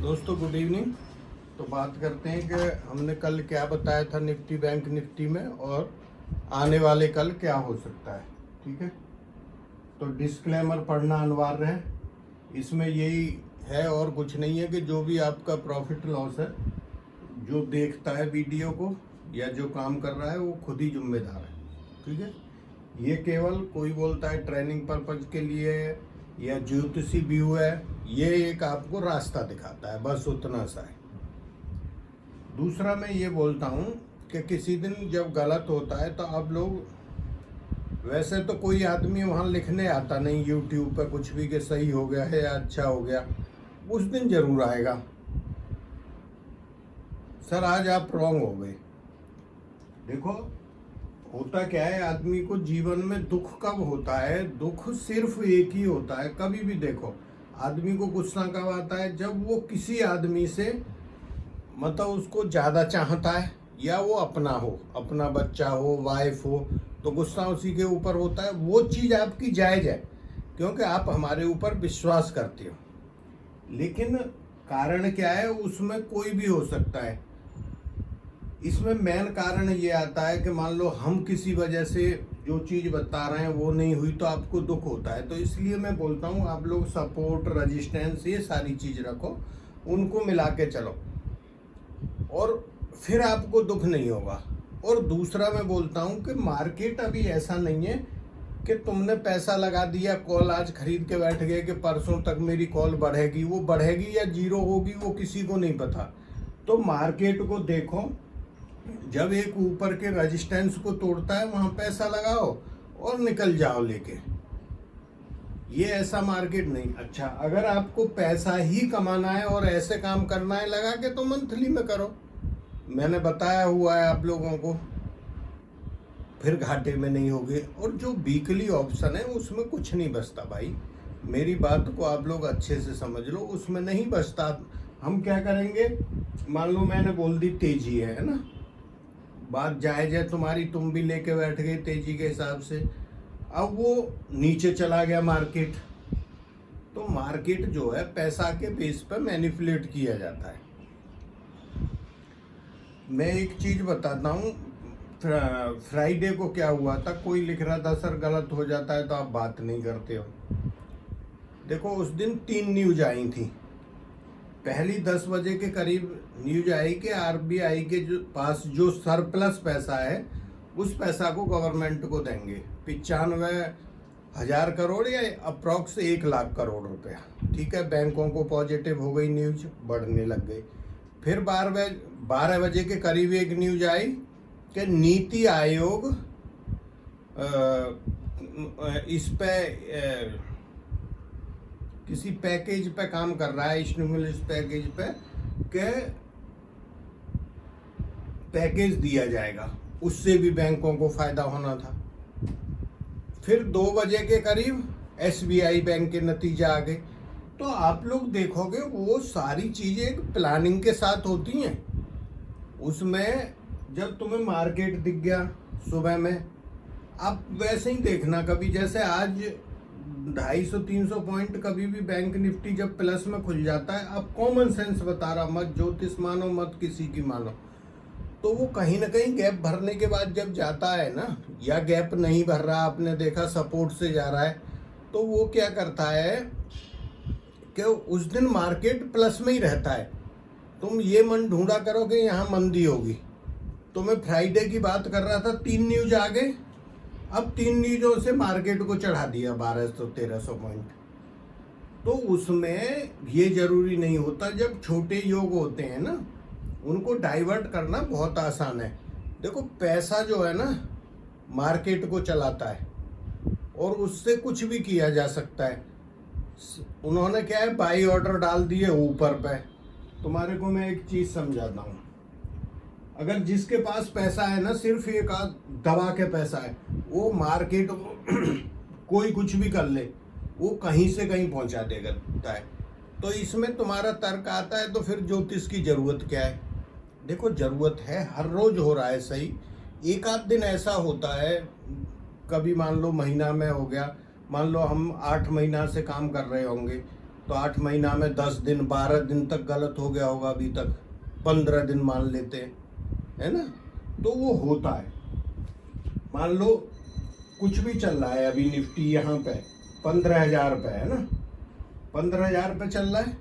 दोस्तों good evening. तो बात करते हैं कि हमने कल क्या बताया था निफ्टी बैंक निफ्टी में और आने वाले कल क्या हो सकता है। ठीक है, तो डिस्क्लेमर पढ़ना अनिवार्य है। इसमें यही है और कुछ नहीं है कि जो भी आपका प्रॉफिट लॉस है, जो देखता है वीडियो को या जो काम कर रहा है वो खुद ही जिम्मेदार है। ठीक है, ये केवल कोई बोलता है ट्रेनिंग पर्पज के लिए है या ज्योतिषी व्यू है, ये एक आपको रास्ता दिखाता है, बस उतना सा है। दूसरा मैं ये बोलता हूँ कि किसी दिन जब गलत होता है तो आप लोग, वैसे तो कोई आदमी वहाँ लिखने आता नहीं यूट्यूब पर कुछ भी कि सही हो गया है या अच्छा हो गया, उस दिन जरूर आएगा, सर आज आप रॉन्ग हो गए। देखो होता क्या है, आदमी को जीवन में दुख कब होता है, दुख सिर्फ एक ही होता है। कभी भी देखो आदमी को गुस्सा कब आता है, जब वो किसी आदमी से मतलब उसको ज़्यादा चाहता है या वो अपना हो, अपना बच्चा हो, वाइफ हो, तो गुस्सा उसी के ऊपर होता है। वो चीज़ आपकी जायज़ है क्योंकि आप हमारे ऊपर विश्वास करते हो, लेकिन कारण क्या है उसमें कोई भी हो सकता है। इसमें मेन कारण ये आता है कि मान लो हम किसी वजह से जो चीज़ बता रहे हैं वो नहीं हुई तो आपको दुख होता है। तो इसलिए मैं बोलता हूँ आप लोग सपोर्ट, रेजिस्टेंस, ये सारी चीज़ रखो, उनको मिला के चलो और फिर आपको दुख नहीं होगा। और दूसरा मैं बोलता हूँ कि मार्केट अभी ऐसा नहीं है कि तुमने पैसा लगा दिया, कॉल आज खरीद के बैठ गए कि परसों तक मेरी कॉल बढ़ेगी। वो बढ़ेगी या जीरो होगी वो किसी को नहीं पता। तो मार्केट को देखो, जब एक ऊपर के रेजिस्टेंस को तोड़ता है वहां पैसा लगाओ और निकल जाओ लेके। ये ऐसा मार्केट नहीं। अच्छा, अगर आपको पैसा ही कमाना है और ऐसे काम करना है लगा के, तो मंथली में करो, मैंने बताया हुआ है आप लोगों को, फिर घाटे में नहीं होगे। और जो वीकली ऑप्शन है उसमें कुछ नहीं बचता भाई, मेरी बात को आप लोग अच्छे से समझ लो, उसमें नहीं बचता। हम क्या करेंगे, मान लो मैंने बोल दी तेजी है ना, बात जायज है तुम्हारी, तुम भी लेके बैठ गए तेजी के हिसाब से। अब वो नीचे चला गया मार्केट, तो मार्केट जो है पैसा के बेस पर मैनिपुलेट किया जाता है। मैं एक चीज बताता हूँ, फ्राइडे को क्या हुआ था, कोई लिख रहा था सर गलत हो जाता है तो आप बात नहीं करते हो। देखो उस दिन 3 न्यूज आई थी। पहली 10 बजे के करीब न्यूज आई कि आरबीआई के जो पास जो सरप्लस पैसा है उस पैसा को गवर्नमेंट को देंगे, 95,000 करोड़ या अप्रॉक्स 1 लाख करोड़ रुपया। ठीक है, बैंकों को पॉजिटिव हो गई न्यूज, बढ़ने लग गई। फिर 12 बजे के करीब एक न्यूज आई कि नीति आयोग इस पे किसी पैकेज पे काम कर रहा है, स्टिमुलस पैकेज पे, के पैकेज दिया जाएगा, उससे भी बैंकों को फायदा होना था। फिर 2 बजे के करीब एसबीआई बैंक के नतीजा आ गए। तो आप लोग देखोगे वो सारी चीजें एक प्लानिंग के साथ होती हैं। उसमें जब तुम्हें मार्केट दिख गया सुबह में, आप वैसे ही देखना, कभी जैसे आज 250-300 पॉइंट कभी भी बैंक निफ्टी जब प्लस में खुल जाता है, अब कॉमन सेंस बता रहा, मत ज्योतिष मानो मत किसी की मानो, तो वो कहीं ना कहीं गैप भरने के बाद जब जाता है ना, या गैप नहीं भर रहा, आपने देखा सपोर्ट से जा रहा है, तो वो क्या करता है कि उस दिन मार्केट प्लस में ही रहता है। तुम ये मन ढूंढा करो कि यहाँ मंदी होगी। तो मैं फ्राइडे की बात कर रहा था, 3 न्यूज आ गए, अब 3 न्यूजों से मार्केट को चढ़ा दिया 1200-1300 पॉइंट। तो उसमें ये जरूरी नहीं होता, जब छोटे योग होते हैं ना उनको डाइवर्ट करना बहुत आसान है। देखो पैसा जो है ना मार्केट को चलाता है और उससे कुछ भी किया जा सकता है। उन्होंने क्या है, बाई ऑर्डर डाल दिए ऊपर पे। तुम्हारे को मैं एक चीज समझाता हूँ, अगर जिसके पास पैसा है ना, सिर्फ एक आध दबा के पैसा है, वो मार्केट कोई कुछ भी कर ले, वो कहीं से कहीं पहुंचा देता है। तो इसमें तुम्हारा तर्क आता है तो फिर ज्योतिष की जरूरत क्या है। देखो जरूरत है, हर रोज हो रहा है सही, एक आध दिन ऐसा होता है, कभी मान लो महीना में हो गया, मान लो हम 8 महीना से काम कर रहे होंगे, तो 8 महीना में 10 दिन 12 दिन तक गलत हो गया होगा, अभी तक 15 दिन मान लेते हैं, है ना। तो वो होता है। मान लो कुछ भी चल रहा है, अभी निफ्टी यहाँ पे 15,000 रुपये है ना, 15,000 रुपये चल रहा है।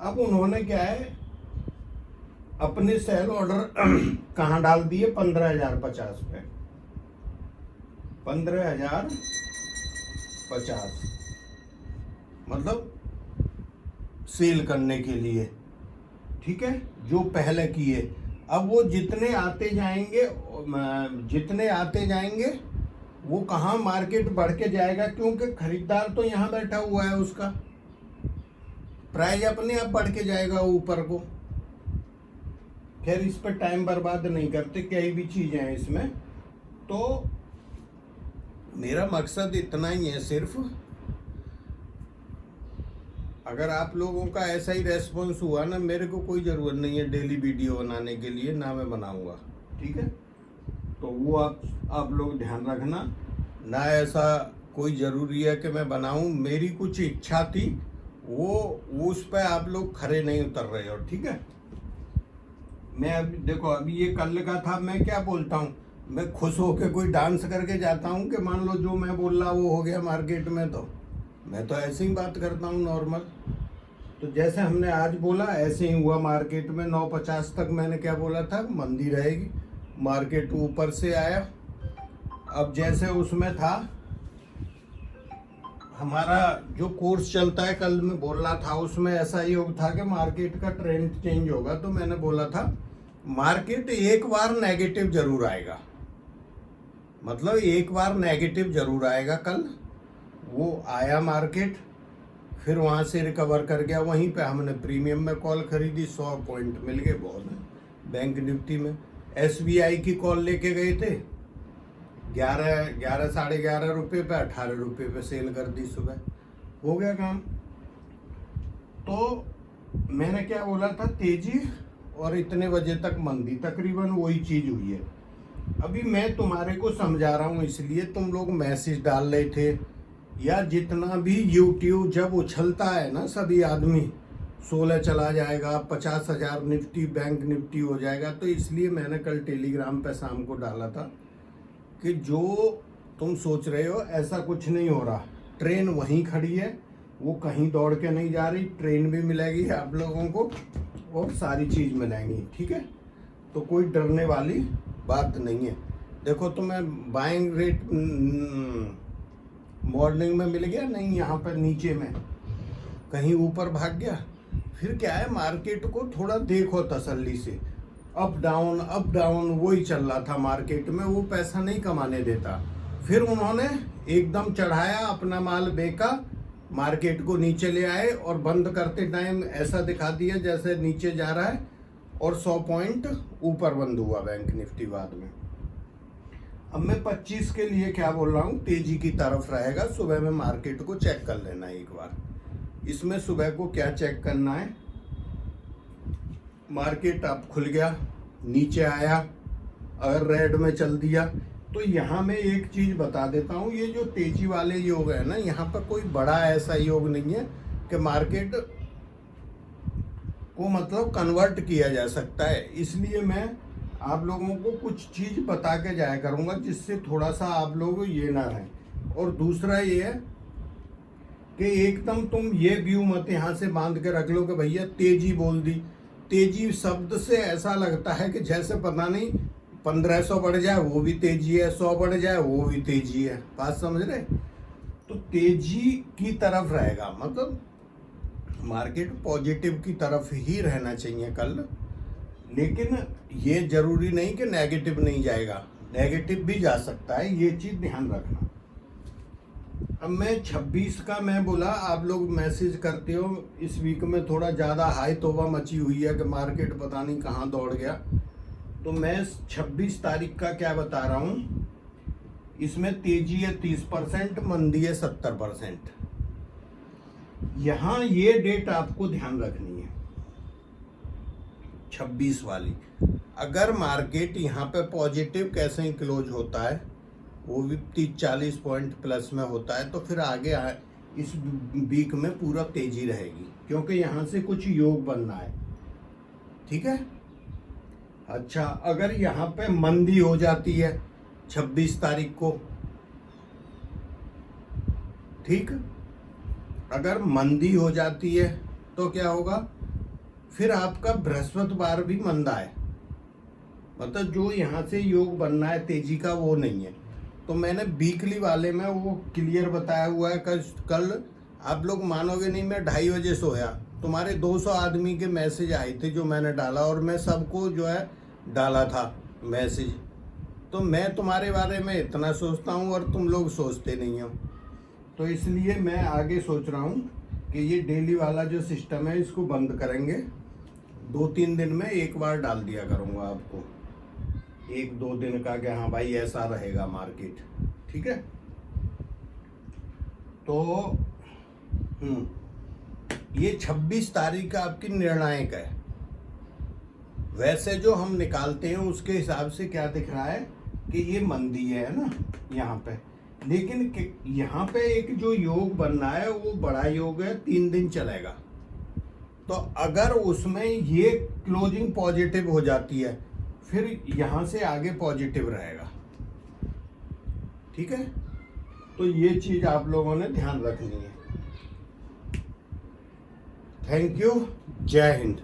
अब उन्होंने क्या है, अपने सेल ऑर्डर कहाँ डाल दिए, 15,050 पे, 15,050 मतलब सेल करने के लिए, ठीक है, जो पहले किए। अब वो जितने आते जाएंगे वो कहाँ मार्केट बढ़ के जाएगा, क्योंकि खरीदार तो यहाँ बैठा हुआ है, उसका प्राइस अपने आप बढ़ के जाएगा ऊपर को। खैर इस पर टाइम बर्बाद नहीं करते, कई भी चीजें हैं इसमें। तो मेरा मकसद इतना ही है सिर्फ, अगर आप लोगों का ऐसा ही रेस्पॉन्स हुआ ना, मेरे को कोई ज़रूरत नहीं है डेली वीडियो बनाने के लिए, ना मैं बनाऊंगा, ठीक है। तो वो आप लोग ध्यान रखना ना, ऐसा कोई ज़रूरी है कि मैं बनाऊं। मेरी कुछ इच्छा थी, वो उस पर आप लोग खरे नहीं उतर रहे हो, ठीक है। मैं अभी देखो, अभी ये कल का था, मैं क्या बोलता हूँ, मैं खुश होकर कोई डांस करके जाता हूँ कि मान लो जो मैं बोल रहा वो हो गया मार्केट में, तो मैं तो ऐसे ही बात करता हूँ नॉर्मल। तो जैसे हमने आज बोला ऐसे ही हुआ मार्केट में। 950 तक मैंने क्या बोला था, मंदी रहेगी, मार्केट ऊपर से आया। अब जैसे उसमें था हमारा जो कोर्स चलता है, कल मैं बोल रहा था उसमें ऐसा योग था कि मार्केट का ट्रेंड चेंज होगा। तो मैंने बोला था मार्केट एक बार नेगेटिव जरूर आएगा, मतलब एक बार नेगेटिव जरूर आएगा। कल वो आया मार्केट, फिर वहाँ से रिकवर कर गया। वहीं पे हमने प्रीमियम में कॉल खरीदी, 100 पॉइंट मिल गए, बहुत है। बैंक निफ्टी में SBI की कॉल लेके गए थे, 11 साढ़े 11 रुपये पे 18 रुपये पे सेल कर दी, सुबह हो गया काम। तो मैंने क्या बोला था, तेजी और इतने बजे तक मंदी, तकरीबन वही चीज़ हुई है। अभी मैं तुम्हारे को समझा रहा हूँ, इसलिए तुम लोग मैसेज डाल रहे थे, या जितना भी YouTube जब उछलता है ना, सभी आदमी 16 चला जाएगा, 50,000 निफ्टी बैंक निफ्टी हो जाएगा। तो इसलिए मैंने कल टेलीग्राम पे शाम को डाला था कि जो तुम सोच रहे हो ऐसा कुछ नहीं हो रहा। ट्रेन वहीं खड़ी है, वो कहीं दौड़ के नहीं जा रही, ट्रेन भी मिलेगी आप लोगों को और सारी चीज़ मिलेंगी, ठीक है। तो कोई डरने वाली बात नहीं है। देखो तुम्हें बाइंग रेट मॉर्निंग में मिल गया नहीं, यहाँ पर नीचे में कहीं ऊपर भाग गया। फिर क्या है, मार्केट को थोड़ा देखो तसल्ली से, अप डाउन वही चल रहा था मार्केट में, वो पैसा नहीं कमाने देता। फिर उन्होंने एकदम चढ़ाया, अपना माल बेचा, मार्केट को नीचे ले आए और बंद करते टाइम ऐसा दिखा दिया जैसे नीचे जा रहा है, और 100 पॉइंट ऊपर बंद हुआ बैंक निफ्टी बाद में। अब मैं 25 के लिए क्या बोल रहा हूँ, तेजी की तरफ रहेगा। सुबह में मार्केट को चेक कर लेना एक बार। इसमें सुबह को क्या चेक करना है, मार्केट अब खुल गया, नीचे आया, अगर रेड में चल दिया तो यहाँ मैं एक चीज बता देता हूँ, ये जो तेजी वाले योग है ना, यहाँ पर कोई बड़ा ऐसा योग नहीं है कि मार्केट को मतलब कन्वर्ट किया जा सकता है। इसलिए मैं आप लोगों को कुछ चीज बता के जाया करूंगा जिससे थोड़ा सा आप लोग ये ना रहें। और दूसरा ये है कि एकदम तुम ये व्यू मत यहाँ से बांध के रख लो कि भैया तेजी बोल दी। तेजी शब्द से ऐसा लगता है कि जैसे पता नहीं 1500 बढ़ जाए वो भी तेजी है, 100 बढ़ जाए वो भी तेजी है। बात समझ रहे? तो तेजी की तरफ रहेगा, मतलब मार्केट पॉजिटिव की तरफ ही रहना चाहिए कल। लेकिन ये जरूरी नहीं कि नेगेटिव नहीं जाएगा, नेगेटिव भी जा सकता है, ये चीज ध्यान रखना। अब मैं 26 का मैं बोला, आप लोग मैसेज करते हो, इस वीक में थोड़ा ज़्यादा हाई तोबा मची हुई है कि मार्केट पता नहीं कहाँ दौड़ गया। तो मैं 26 तारीख का क्या बता रहा हूँ, इसमें तेजी है 30%, मंदी है 70%। यहाँ ये डेट आपको ध्यान रखनी है 26 वाली। अगर मार्केट यहाँ पे पॉजिटिव कैसे ही क्लोज होता है, वो भी 30-40 पॉइंट प्लस में होता है, तो फिर आगे इस वीक में पूरा तेजी रहेगी, क्योंकि यहाँ से कुछ योग बनना है। ठीक है। अच्छा, अगर यहाँ पे मंदी हो जाती है 26 तारीख को, ठीक, अगर मंदी हो जाती है तो क्या होगा, फिर आपका बृहस्पतिवार भी मंदा है, मतलब जो यहाँ से योग बनना है तेजी का वो नहीं है। तो मैंने वीकली वाले में वो क्लियर बताया हुआ है। कल आप लोग मानोगे नहीं, मैं 2:30 बजे सोया, तुम्हारे 200 आदमी के मैसेज आए थे जो मैंने डाला, और मैं सबको जो है डाला था मैसेज। तो मैं तुम्हारे बारे में इतना सोचता हूँ और तुम लोग सोचते नहीं हो, तो इसलिए मैं आगे सोच रहा हूँ कि ये डेली वाला जो सिस्टम है इसको बंद करेंगे। 2-3 दिन में एक बार डाल दिया करूँगा आपको, 1-2 दिन का, कि हाँ भाई ऐसा रहेगा मार्केट। ठीक है। तो ये 26 तारीख का आपकी निर्णायक है। वैसे जो हम निकालते हैं उसके हिसाब से क्या दिख रहा है कि ये मंदी है ना यहाँ पे, लेकिन यहाँ पे एक जो योग बनना है वो बड़ा योग है, 3 दिन चलेगा। तो अगर उसमें ये क्लोजिंग पॉजिटिव हो जाती है, फिर यहाँ से आगे पॉजिटिव रहेगा। ठीक है। तो ये चीज आप लोगों ने ध्यान रखनी है। Thank you. जय हिंद।